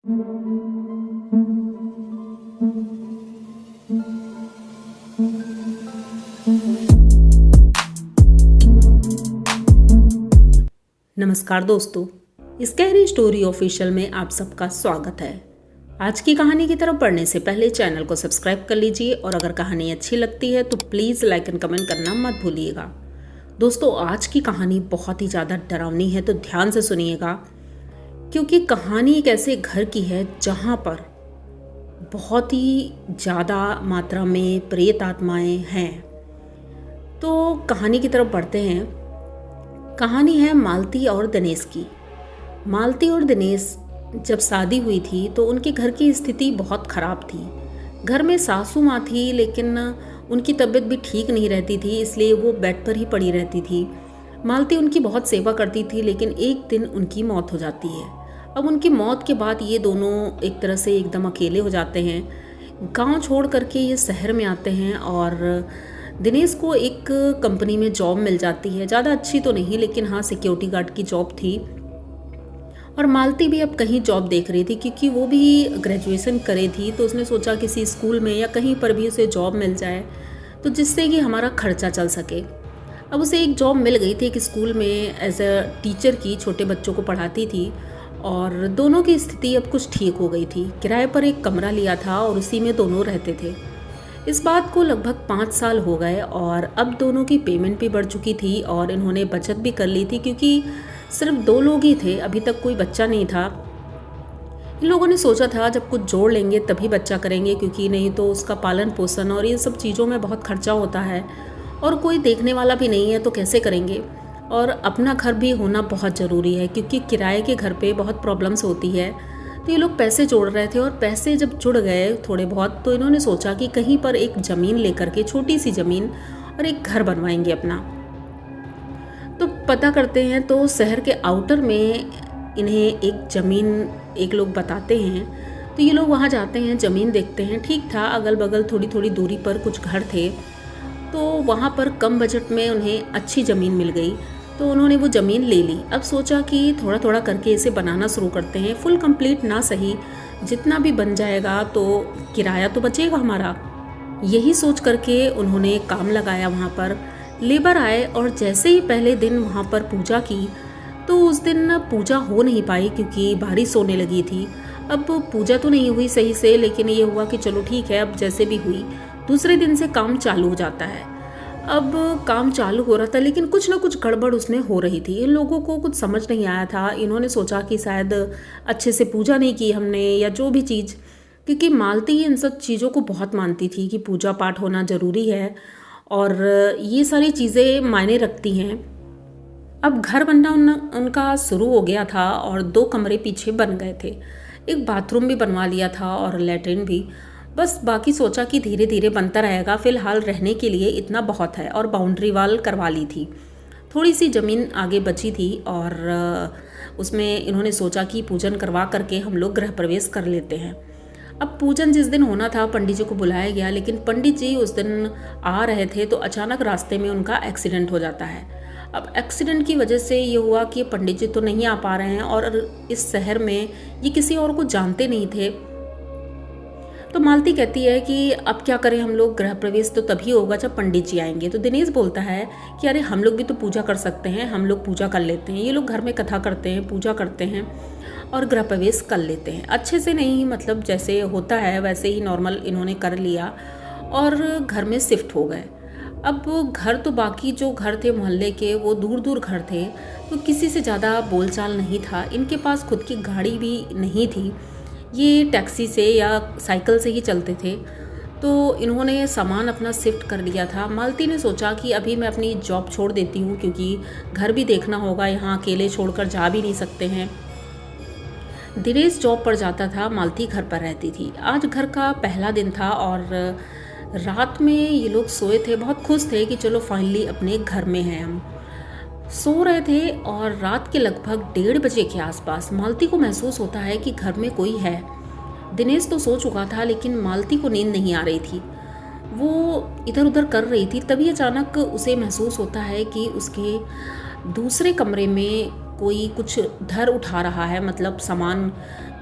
नमस्कार दोस्तों, scary story official में आप सबका स्वागत है। आज की कहानी की तरफ बढ़ने से पहले चैनल को सब्सक्राइब कर लीजिए और अगर कहानी अच्छी लगती है तो प्लीज़ लाइक एंड कमेंट करना मत भूलिएगा। दोस्तों, आज की कहानी बहुत ही ज़्यादा डरावनी है, तो ध्यान से सुनिएगा, क्योंकि कहानी एक ऐसे घर की है जहाँ पर बहुत ही ज़्यादा मात्रा में प्रेत आत्माएं हैं। तो कहानी की तरफ बढ़ते हैं। कहानी है मालती और दिनेश की। मालती और दिनेश जब शादी हुई थी तो उनके घर की स्थिति बहुत ख़राब थी। घर में सासू माँ थी, लेकिन उनकी तबीयत भी ठीक नहीं रहती थी, इसलिए वो बेड पर ही पड़ी रहती थी। मालती उनकी बहुत सेवा करती थी, लेकिन एक दिन उनकी मौत हो जाती है। अब उनकी मौत के बाद ये दोनों एक तरह से एकदम अकेले हो जाते हैं। गांव छोड़ करके ये शहर में आते हैं और दिनेश को एक कंपनी में जॉब मिल जाती है। ज़्यादा अच्छी तो नहीं, लेकिन हाँ, सिक्योरिटी गार्ड की जॉब थी। और मालती भी अब कहीं जॉब देख रही थी, क्योंकि वो भी ग्रेजुएशन करे थी, तो उसने सोचा किसी स्कूल में या कहीं पर भी उसे जॉब मिल जाए, तो जिससे कि हमारा खर्चा चल सके। अब उसे एक जॉब मिल गई थी एक स्कूल में एज अ टीचर की, छोटे बच्चों को पढ़ाती थी। और दोनों की स्थिति अब कुछ ठीक हो गई थी। किराए पर एक कमरा लिया था और उसी में दोनों रहते थे। इस बात को लगभग 5 साल हो गए और अब दोनों की पेमेंट भी बढ़ चुकी थी और इन्होंने बचत भी कर ली थी, क्योंकि सिर्फ 2 लोग ही थे, अभी तक कोई बच्चा नहीं था। इन लोगों ने सोचा था जब कुछ जोड़ लेंगे तभी बच्चा करेंगे, क्योंकि नहीं तो उसका पालन पोषण और ये सब चीज़ों में बहुत खर्चा होता है और कोई देखने वाला भी नहीं है, तो कैसे करेंगे। और अपना घर भी होना बहुत ज़रूरी है, क्योंकि किराए के घर पे बहुत प्रॉब्लम्स होती है। तो ये लोग पैसे जोड़ रहे थे और पैसे जब जुड़ गए थोड़े बहुत, तो इन्होंने सोचा कि कहीं पर एक ज़मीन लेकर के, छोटी सी ज़मीन, और एक घर बनवाएंगे अपना। तो पता करते हैं तो शहर के आउटर में इन्हें एक ज़मीन एक लोग बताते हैं। तो ये लोग वहाँ जाते हैं, ज़मीन देखते हैं। ठीक था, अगल बगल थोड़ी थोड़ी दूरी पर कुछ घर थे, तो वहाँ पर कम बजट में उन्हें अच्छी ज़मीन मिल गई, तो उन्होंने वो ज़मीन ले ली। अब सोचा कि थोड़ा थोड़ा करके इसे बनाना शुरू करते हैं। फुल कंप्लीट ना सही, जितना भी बन जाएगा तो किराया तो बचेगा हमारा। यही सोच करके उन्होंने काम लगाया। वहाँ पर लेबर आए और जैसे ही पहले दिन वहाँ पर पूजा की, तो उस दिन पूजा हो नहीं पाई क्योंकि बारिश होने लगी थी। अब पूजा तो नहीं हुई सही से, लेकिन ये हुआ कि चलो ठीक है, अब जैसे भी हुई। दूसरे दिन से काम चालू हो जाता है। अब काम चालू हो रहा था, लेकिन कुछ ना कुछ गड़बड़ उसमें हो रही थी। इन लोगों को कुछ समझ नहीं आया था। इन्होंने सोचा कि शायद अच्छे से पूजा नहीं की हमने, या जो भी चीज़, क्योंकि मालती इन सब चीज़ों को बहुत मानती थी कि पूजा पाठ होना ज़रूरी है और ये सारी चीज़ें मायने रखती हैं। अब घर बनना उनका शुरू हो गया था और 2 कमरे पीछे बन गए थे। एक बाथरूम भी बनवा लिया था और लैट्रिन भी। बस बाकी सोचा कि धीरे धीरे बनता रहेगा, फ़िलहाल रहने के लिए इतना बहुत है। और बाउंड्री वाल करवा ली थी। थोड़ी सी ज़मीन आगे बची थी और उसमें इन्होंने सोचा कि पूजन करवा करके हम लोग गृह प्रवेश कर लेते हैं। अब पूजन जिस दिन होना था, पंडित जी को बुलाया गया, लेकिन पंडित जी उस दिन आ रहे थे तो अचानक रास्ते में उनका एक्सीडेंट हो जाता है। अब एक्सीडेंट की वजह से ये हुआ कि पंडित जी तो नहीं आ पा रहे हैं और इस शहर में ये किसी और को जानते नहीं थे। तो मालती कहती है कि अब क्या करें हम लोग, गृह प्रवेश तो तभी होगा जब पंडित जी आएंगे। तो दिनेश बोलता है कि अरे हम लोग भी तो पूजा कर सकते हैं, हम लोग पूजा कर लेते हैं। ये लोग घर में कथा करते हैं, पूजा करते हैं और गृह प्रवेश कर लेते हैं। अच्छे से नहीं, मतलब जैसे होता है वैसे ही नॉर्मल इन्होंने कर लिया और घर में शिफ्ट हो गए। अब घर तो बाकी जो घर थे मोहल्ले के, वो दूर दूर घर थे, तो किसी से ज़्यादा बोलचाल नहीं था। इनके पास खुद की गाड़ी भी नहीं थी, ये टैक्सी से या साइकिल से ही चलते थे। तो इन्होंने सामान अपना शिफ्ट कर लिया था। मालती ने सोचा कि अभी मैं अपनी जॉब छोड़ देती हूँ, क्योंकि घर भी देखना होगा, यहाँ अकेले छोड़कर जा भी नहीं सकते हैं। दिनेश जॉब पर जाता था, मालती घर पर रहती थी। आज घर का पहला दिन था और रात में ये लोग सोए थे, बहुत खुश थे कि चलो फाइनली अपने घर में हैं हम। सो रहे थे और रात के लगभग 1:30 बजे के आसपास मालती को महसूस होता है कि घर में कोई है। दिनेश तो सो चुका था, लेकिन मालती को नींद नहीं आ रही थी। वो इधर उधर कर रही थी, तभी अचानक उसे महसूस होता है कि उसके दूसरे कमरे में कोई कुछ धर उठा रहा है, मतलब सामान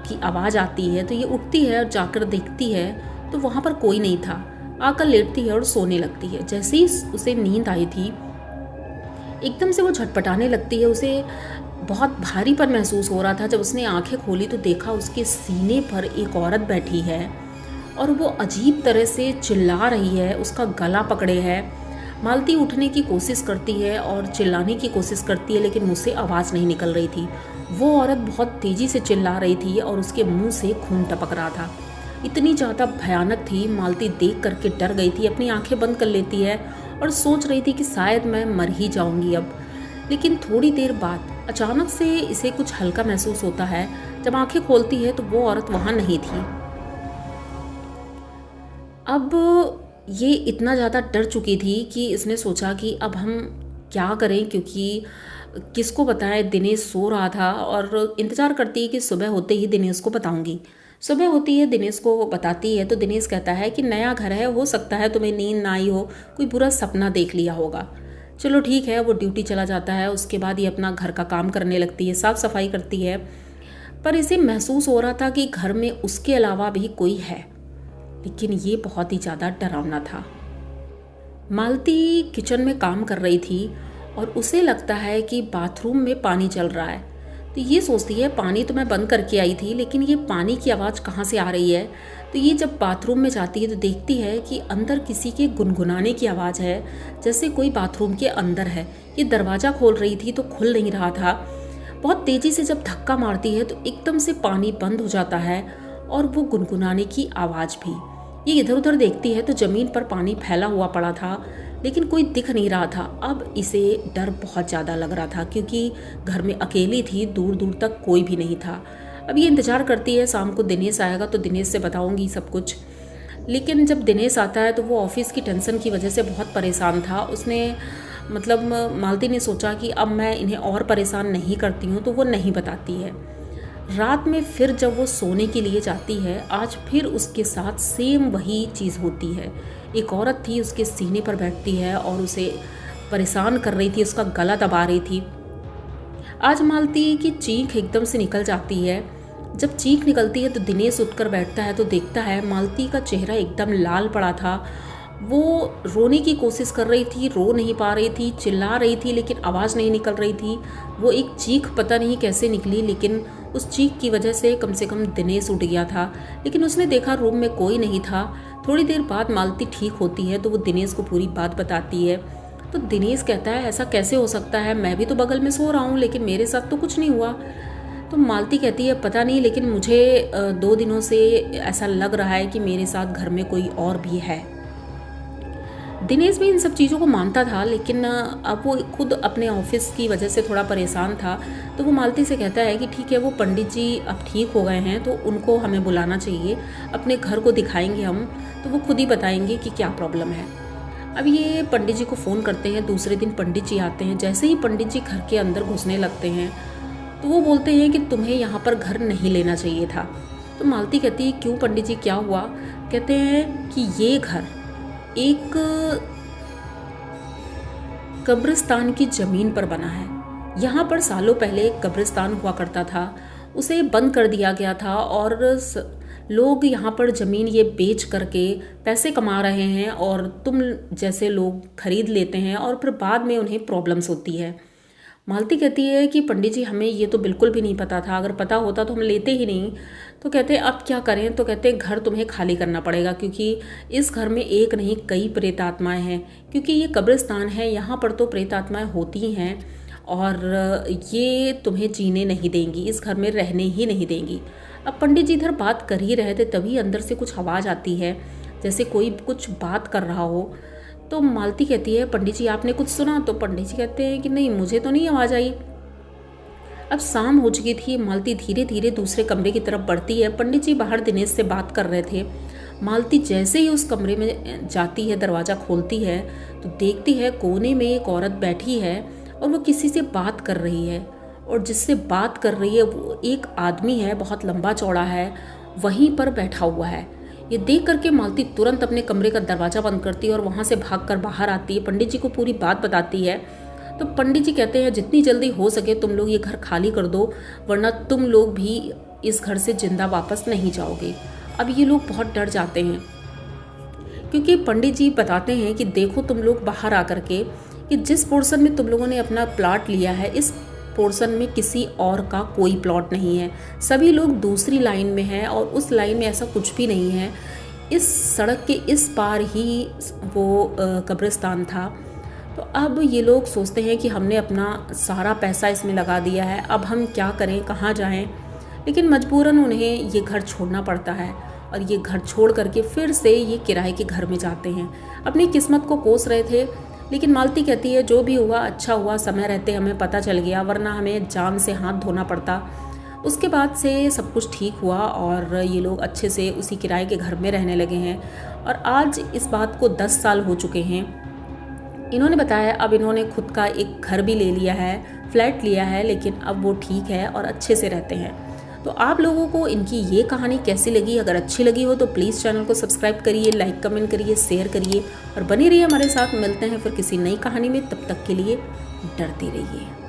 की आवाज़ आती है तो ये उठती है और जाकर देखती है तो वहाँ पर कोई नहीं था। आकर लेटती है और सोने लगती है। जैसे ही उसे नींद आई थी एकदम से वो झटपटाने लगती है। उसे बहुत भारीपन महसूस हो रहा था। जब उसने आंखें खोली तो देखा उसके सीने पर एक औरत बैठी है और वो अजीब तरह से चिल्ला रही है, उसका गला पकड़े है। मालती उठने की कोशिश करती है और चिल्लाने की कोशिश करती है, लेकिन मुँह से आवाज़ नहीं निकल रही थी। वो औरत बहुत तेज़ी से चिल्ला रही थी और उसके मुंह से खून टपक रहा था। इतनी ज़्यादा भयानक थी, मालती देख करके डर गई थी। अपनी आंखें बंद कर लेती है और सोच रही थी कि शायद मैं मर ही जाऊंगी अब। लेकिन थोड़ी देर बाद अचानक से इसे कुछ हल्का महसूस होता है। जब आंखें खोलती है तो वो औरत वहाँ नहीं थी। अब ये इतना ज़्यादा डर चुकी थी कि इसने सोचा कि अब हम क्या करें, क्योंकि किसको बताएं। दिनेश सो रहा था और इंतज़ार करती है कि सुबह होते ही दिनेश को बताऊंगी। सुबह होती है, दिनेश को बताती है तो दिनेश कहता है कि नया घर है, हो सकता है तुम्हें नींद ना आई हो, कोई बुरा सपना देख लिया होगा। चलो ठीक है। वो ड्यूटी चला जाता है। उसके बाद ये अपना घर का काम करने लगती है, साफ़ सफाई करती है। पर इसे महसूस हो रहा था कि घर में उसके अलावा भी कोई है, लेकिन ये बहुत ही ज़्यादा डरावना था। मालती किचन में काम कर रही थी और उसे लगता है कि बाथरूम में पानी चल रहा है। तो ये सोचती है पानी तो मैं बंद करके आई थी, लेकिन ये पानी की आवाज़ कहाँ से आ रही है। तो ये जब बाथरूम में जाती है तो देखती है कि अंदर किसी के गुनगुनाने की आवाज़ है, जैसे कोई बाथरूम के अंदर है। ये दरवाज़ा खोल रही थी तो खुल नहीं रहा था। बहुत तेज़ी से जब धक्का मारती है तो एकदम से पानी बंद हो जाता है और वो गुनगुनाने की आवाज़ भी। ये इधर उधर देखती है तो ज़मीन पर पानी फैला हुआ पड़ा था, लेकिन कोई दिख नहीं रहा था। अब इसे डर बहुत ज़्यादा लग रहा था, क्योंकि घर में अकेली थी, दूर दूर तक कोई भी नहीं था। अब ये इंतज़ार करती है शाम को दिनेश आएगा तो दिनेश से बताऊंगी सब कुछ। लेकिन जब दिनेश आता है तो वो ऑफिस की टेंशन की वजह से बहुत परेशान था। उसने मालती ने सोचा कि अब मैं इन्हें और परेशान नहीं करती हूँ, तो वो नहीं बताती है। रात में फिर जब वो सोने के लिए जाती है, आज फिर उसके साथ सेम वही चीज़ होती है। एक औरत थी, उसके सीने पर बैठती है और उसे परेशान कर रही थी, उसका गला दबा रही थी। आज मालती की चीख एकदम से निकल जाती है। जब चीख निकलती है तो दिनेश उठकर बैठता है तो देखता है मालती का चेहरा एकदम लाल पड़ा था। वो रोने की कोशिश कर रही थी, रो नहीं पा रही थी, चिल्ला रही थी, लेकिन आवाज़ नहीं निकल रही थी। वो एक चीख पता नहीं कैसे निकली, लेकिन उस चीख की वजह से कम दिनेश उठ गया था। लेकिन उसने देखा रूम में कोई नहीं था। थोड़ी देर बाद मालती ठीक होती है तो वो दिनेश को पूरी बात बताती है। तो दिनेश कहता है ऐसा कैसे हो सकता है, मैं भी तो बगल में सो रहा हूँ, लेकिन मेरे साथ तो कुछ नहीं हुआ। तो मालती कहती है पता नहीं, लेकिन मुझे 2 दिनों से ऐसा लग रहा है कि मेरे साथ घर में कोई और भी है। दिनेश भी इन सब चीज़ों को मानता था, लेकिन अब वो खुद अपने ऑफिस की वजह से थोड़ा परेशान था। तो वो मालती से कहता है कि ठीक है, वो पंडित जी अब ठीक हो गए हैं तो उनको हमें बुलाना चाहिए, अपने घर को दिखाएंगे हम, तो वो खुद ही बताएंगे कि क्या प्रॉब्लम है। अब ये पंडित जी को फ़ोन करते हैं। दूसरे दिन पंडित जी आते हैं। जैसे ही पंडित जी घर के अंदर घुसने लगते हैं तो वो बोलते हैं कि तुम्हें यहाँ पर घर नहीं लेना चाहिए था। तो मालती कहती है क्यों पंडित जी, क्या हुआ? कहते हैं कि ये घर एक कब्रिस्तान की ज़मीन पर बना है। यहाँ पर सालों पहले एक कब्रिस्तान हुआ करता था, उसे बंद कर दिया गया था और लोग यहाँ पर ज़मीन ये बेच करके पैसे कमा रहे हैं और तुम जैसे लोग खरीद लेते हैं और फिर बाद में उन्हें प्रॉब्लम्स होती है। मालती कहती है कि पंडित जी हमें ये तो बिल्कुल भी नहीं पता था, अगर पता होता तो हम लेते ही नहीं। तो कहते हैं अब क्या करें? तो कहते हैं घर तुम्हें खाली करना पड़ेगा, क्योंकि इस घर में एक नहीं कई प्रेत आत्माएँ हैं, क्योंकि ये कब्रिस्तान है, यहाँ पर तो प्रेत आत्माएँ होती हैं और ये तुम्हें जीने नहीं देंगी, इस घर में रहने ही नहीं देंगी। अब पंडित जी इधर बात कर ही रहे थे, तभी अंदर से कुछ आवाज़ आती है, जैसे कोई कुछ बात कर रहा हो। तो मालती कहती है पंडित जी आपने कुछ सुना? तो पंडित जी कहते हैं कि नहीं, मुझे तो नहीं आवाज़ आई। अब शाम हो चुकी थी। मालती धीरे धीरे दूसरे कमरे की तरफ बढ़ती है। पंडित जी बाहर दिनेश से बात कर रहे थे। मालती जैसे ही उस कमरे में जाती है, दरवाज़ा खोलती है तो देखती है कोने में एक औरत बैठी है और वो किसी से बात कर रही है, और जिससे बात कर रही है वो एक आदमी है, बहुत लंबा चौड़ा है, वहीं पर बैठा हुआ है। ये देख करके मालती तुरंत अपने कमरे का दरवाज़ा बंद करती है और वहाँ से भागकर बाहर आती है। पंडित जी को पूरी बात बताती है। तो पंडित जी कहते हैं जितनी जल्दी हो सके तुम लोग ये घर खाली कर दो, वरना तुम लोग भी इस घर से जिंदा वापस नहीं जाओगे। अब ये लोग बहुत डर जाते हैं, क्योंकि पंडित जी बताते हैं कि देखो तुम लोग बाहर आकर के कि जिस पोर्शन में तुम लोगों ने अपना प्लॉट लिया है, इस पोर्शन में किसी और का कोई प्लॉट नहीं है। सभी लोग दूसरी लाइन में हैं और उस लाइन में ऐसा कुछ भी नहीं है। इस सड़क के इस पार ही वो कब्रिस्तान था। तो अब ये लोग सोचते हैं कि हमने अपना सारा पैसा इसमें लगा दिया है, अब हम क्या करें, कहाँ जाएं। लेकिन मजबूरन उन्हें ये घर छोड़ना पड़ता है और ये घर छोड़ करके फिर से ये किराए के घर में जाते हैं। अपनी किस्मत को कोस रहे थे, लेकिन मालती कहती है जो भी हुआ अच्छा हुआ, समय रहते हमें पता चल गया, वरना हमें जान से हाथ धोना पड़ता। उसके बाद से सब कुछ ठीक हुआ और ये लोग अच्छे से उसी किराए के घर में रहने लगे हैं। और आज इस बात को 10 साल हो चुके हैं। इन्होंने बताया अब इन्होंने खुद का एक घर भी ले लिया है, फ्लैट लिया है, लेकिन अब वो ठीक है और अच्छे से रहते हैं। तो आप लोगों को इनकी ये कहानी कैसी लगी? अगर अच्छी लगी हो तो प्लीज़ चैनल को सब्सक्राइब करिए, लाइक कमेंट करिए, शेयर करिए और बने रहिए हमारे साथ। मिलते हैं फिर किसी नई कहानी में, तब तक के लिए डरते रहिए।